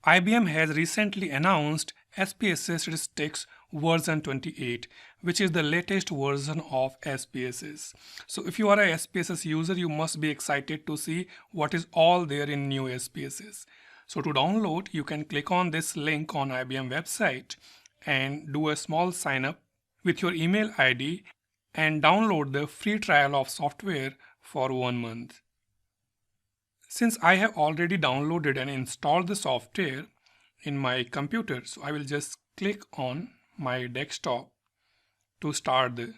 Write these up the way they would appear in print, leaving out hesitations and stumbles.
IBM has recently announced SPSS Statistics version 28, which is the latest version of SPSS. So if you are a SPSS user, you must be excited to see what is all there in new SPSS. So to download, you can click on this link on IBM website and do a small sign up with your email ID and download the free trial of software for 1 month. Since I have already downloaded and installed the software in my computer, so I will just click on my desktop to start the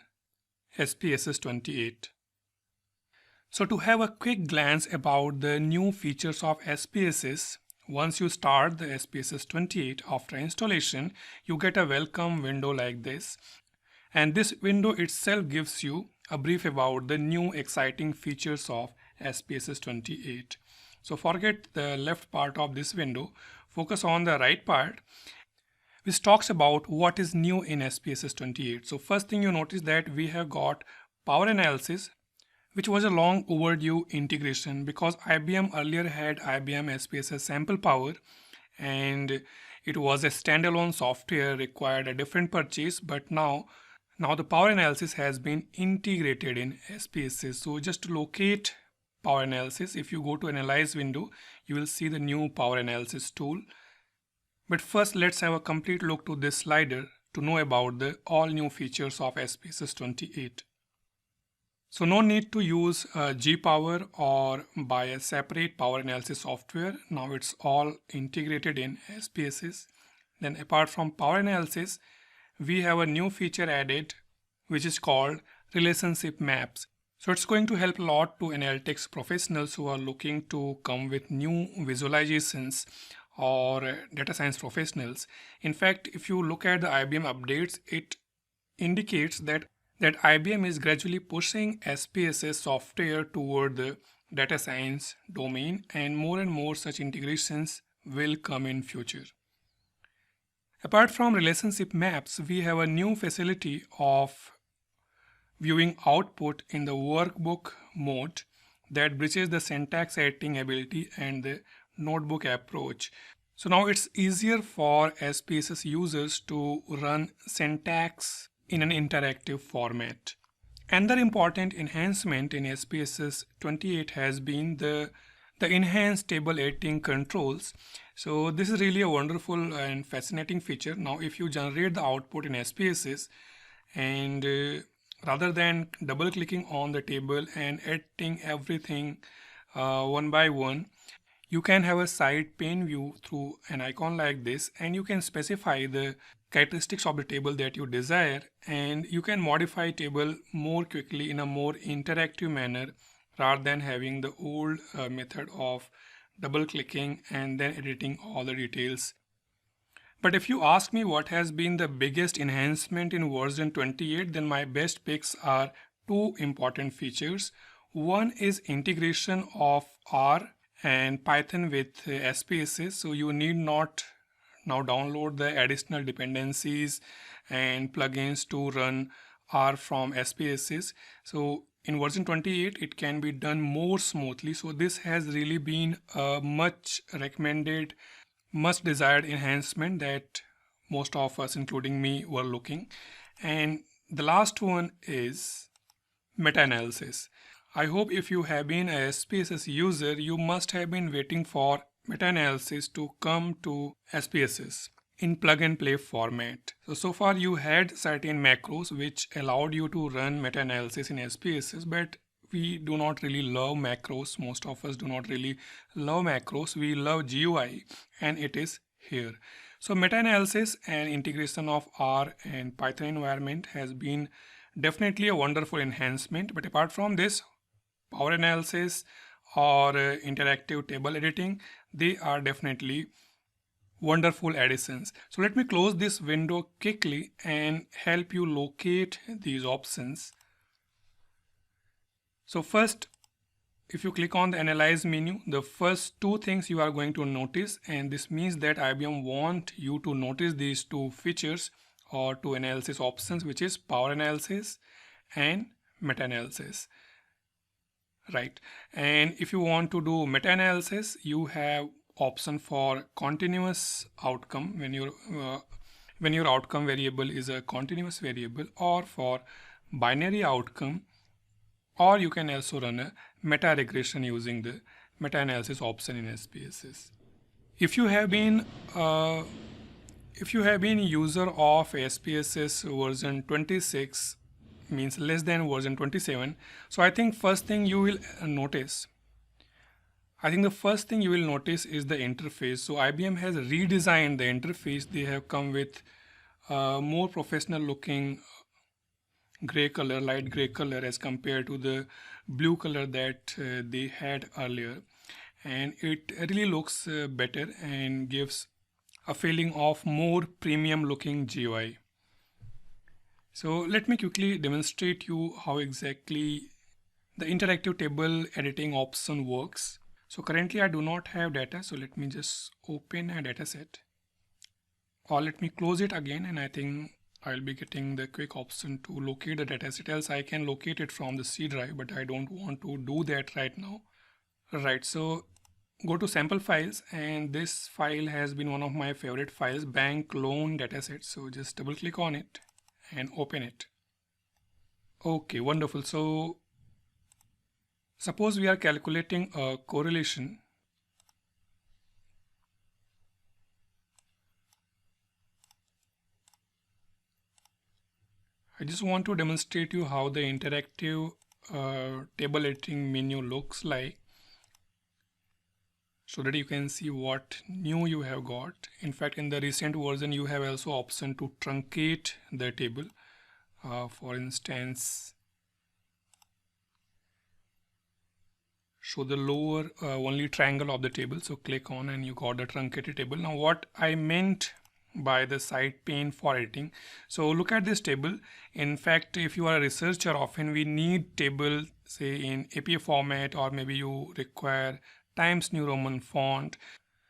SPSS 28. So to have a quick glance about the new features of SPSS, once you start the SPSS 28 after installation, you get a welcome window like this. And this window itself gives you a brief about the new exciting features of SPSS 28. So forget the left part of this window, focus on the right part, which talks about what is new in SPSS 28. So first thing you notice that we have got power analysis, which was a long overdue integration because IBM earlier had IBM SPSS Sample Power and it was a standalone software, required a different purchase, but now the power analysis has been integrated in SPSS. So just to locate power analysis, if you go to analyze window, you will see the new power analysis tool. But first let's have a complete look to this slider to know about the all new features of SPSS 28. So no need to use G-Power or buy a separate power analysis software. Now it's all integrated in SPSS. Then apart from power analysis, we have a new feature added which is called relationship maps. So it's going to help a lot to analytics professionals who are looking to come with new visualizations or data science professionals. In fact, if you look at the IBM updates, it indicates that IBM is gradually pushing SPSS software toward the data science domain, and more such integrations will come in future. Apart from relationship maps, we have a new facility of viewing output in the workbook mode that bridges the syntax editing ability and the notebook approach. So now it's easier for SPSS users to run syntax in an interactive format. Another important enhancement in SPSS 28 has been the enhanced table editing controls. So this is really a wonderful and fascinating feature. Now if you generate the output in SPSS and rather than double clicking on the table and editing everything one by one, you can have a side pane view through an icon like this, and you can specify the characteristics of the table that you desire, and you can modify table more quickly in a more interactive manner rather than having the old method of double clicking and then editing all the details. But if you ask me what has been the biggest enhancement in version 28, then my best picks are two important features. One is integration of R and Python with SPSS, so you need not now download the additional dependencies and plugins to run R from SPSS. So in version 28 it can be done more smoothly. So this has really been a much recommended, much desired enhancement that most of us, including me, were looking. And the last one is meta-analysis. I hope if you have been a SPSS user, you must have been waiting for meta-analysis to come to SPSS in plug and play format. So far you had certain macros which allowed you to run meta-analysis in SPSS, but we do not really love macros. Most of us do not really love macros. We love GUI, and it is here. So meta-analysis and integration of R and Python environment has been definitely a wonderful enhancement. But apart from this, power analysis or interactive table editing, they are definitely wonderful additions. So let me close this window quickly and help you locate these options. So first, if you click on the analyze menu, the first two things you are going to notice, and this means that IBM want you to notice these two features or two analysis options, which is power analysis and meta-analysis. Right, and if you want to do meta-analysis, you have option for continuous outcome when your outcome variable is a continuous variable, or for binary outcome, or you can also run a meta regression using the meta analysis option in SPSS. If you have been user of SPSS version 26, means less than version 27, so I think the first thing you will notice is the interface. So IBM has redesigned the interface. They have come with more professional looking gray color, light gray color, as compared to the blue color that they had earlier, and it really looks better and gives a feeling of more premium looking GUI. So let me quickly demonstrate you how exactly the interactive table editing option works. So currently I do not have data, so let me just open a data set, or let me close it again, and I think I'll be getting the quick option to locate the data set. Else I can locate it from the C drive, but I don't want to do that right now. Right, so go to sample files, and this file has been one of my favorite files, bank loan dataset. So just double click on it and open it. Okay, wonderful. So suppose we are calculating a correlation. I just want to demonstrate you how the interactive table editing menu looks like, so that you can see what new you have got. In fact, in the recent version, you have also option to truncate the table. For instance, show the lower only triangle of the table. So click on and you got the truncated table. Now what I meant by the side pane for editing. So look at this table. In fact, if you are a researcher, often we need table, say in APA format, or maybe you require Times New Roman font.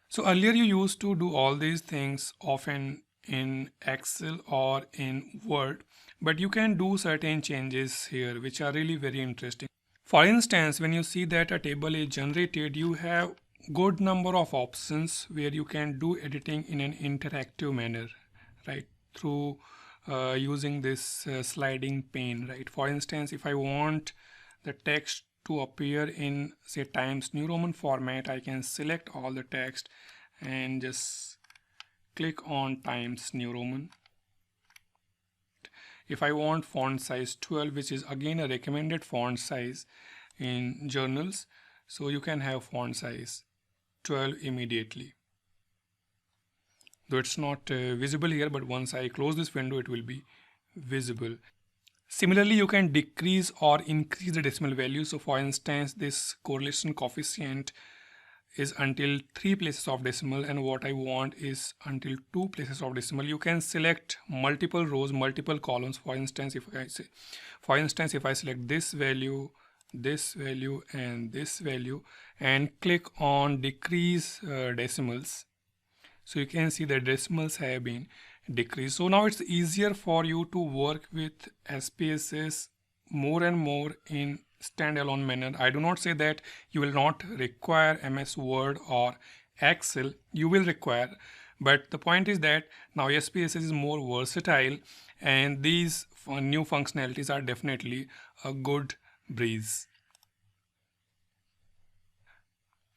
So earlier you used to do all these things often in Excel or in Word, but you can do certain changes here which are really very interesting. For instance, when you see that a table is generated, you have good number of options where you can do editing in an interactive manner, right, through using this sliding pane, right. For instance, if I want the text to appear in, say, Times New Roman format, I can select all the text and just click on Times New Roman. If I want font size 12, which is again a recommended font size in journals, so you can have font size 12 immediately. Though it's not visible here, but once I close this window, it will be visible. Similarly, you can decrease or increase the decimal value. So for instance, this correlation coefficient is until 3 places of decimal, and what I want is until 2 places of decimal. You can select multiple rows, multiple columns. For instance, if I select this value, and this value, and click on decrease decimals, so you can see the decimals have been decreased. So now it's easier for you to work with SPSS more and more in standalone manner. I do not say that you will not require MS Word or Excel. You will require, but the point is that now SPSS is more versatile, and these new functionalities are definitely a good breeze.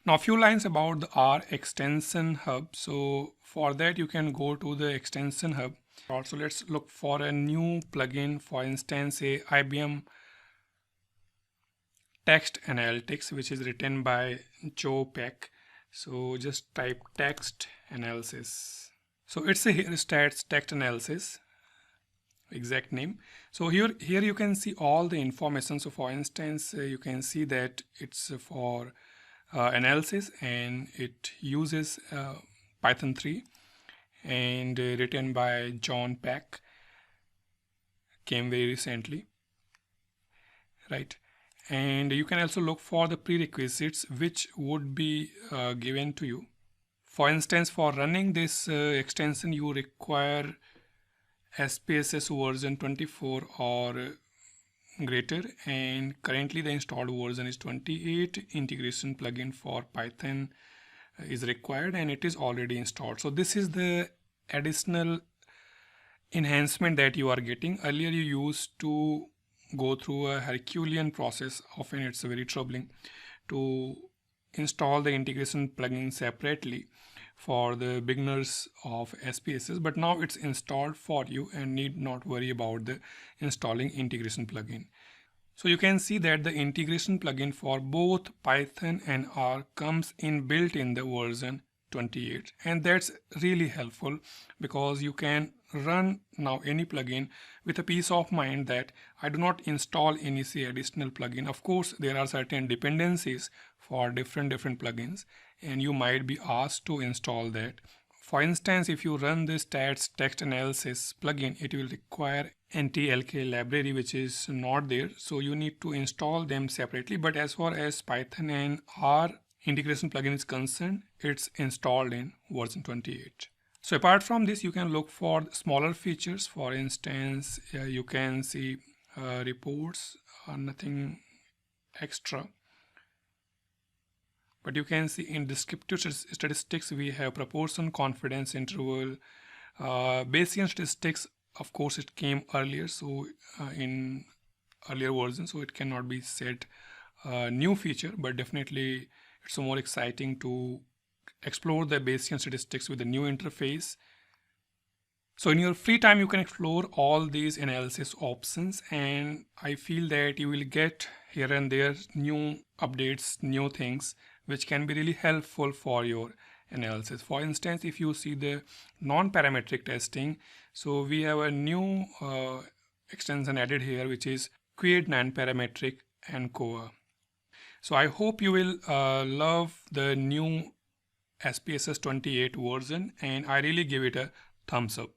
Now a few lines about the R extension hub. So for that you can go to the extension hub. Also, let's look for a new plugin. For instance, a IBM Text Analytics, which is written by Joe Peck. So just type text analysis. So it's a stats text analysis, exact name. So here you can see all the information. So for instance, you can see that it's for analysis, and it uses Python 3, and written by John Peck, came very recently, right. And you can also look for the prerequisites which would be given to you. For instance, for running this extension, you require SPSS version 24 or greater, and currently the installed version is 28. Integration plugin for Python is required, and it is already installed. So this is the additional enhancement that you are getting. Earlier you used to go through a Herculean process. Often it's very troubling to install the integration plugin separately for the beginners of SPSS, but now it's installed for you and need not worry about the installing integration plugin. So you can see that the integration plugin for both Python and R comes built in the version 28, and that's really helpful because you can run now any plugin with a peace of mind that I do not install any additional plugin. Of course, there are certain dependencies for different plugins, and you might be asked to install that. For instance, if you run the stats text analysis plugin, it will require NTLK library, which is not there, so you need to install them separately. But as far as Python and R integration plugin is concerned, it's installed in version 28. So apart from this, you can look for smaller features. For instance, you can see reports, nothing extra. But you can see in descriptive statistics, we have proportion, confidence interval, Bayesian statistics. Of course, it came earlier, so in earlier versions, so it cannot be said new feature, but definitely it's more exciting to explore the Bayesian statistics with the new interface. So in your free time, you can explore all these analysis options, and I feel that you will get here and there new updates, new things, which can be really helpful for your analysis. For instance, if you see the non-parametric testing, so we have a new extension added here, which is Create Non-Parametric ANCOA. So I hope you will love the new SPSS 28 version, and I really give it a thumbs up.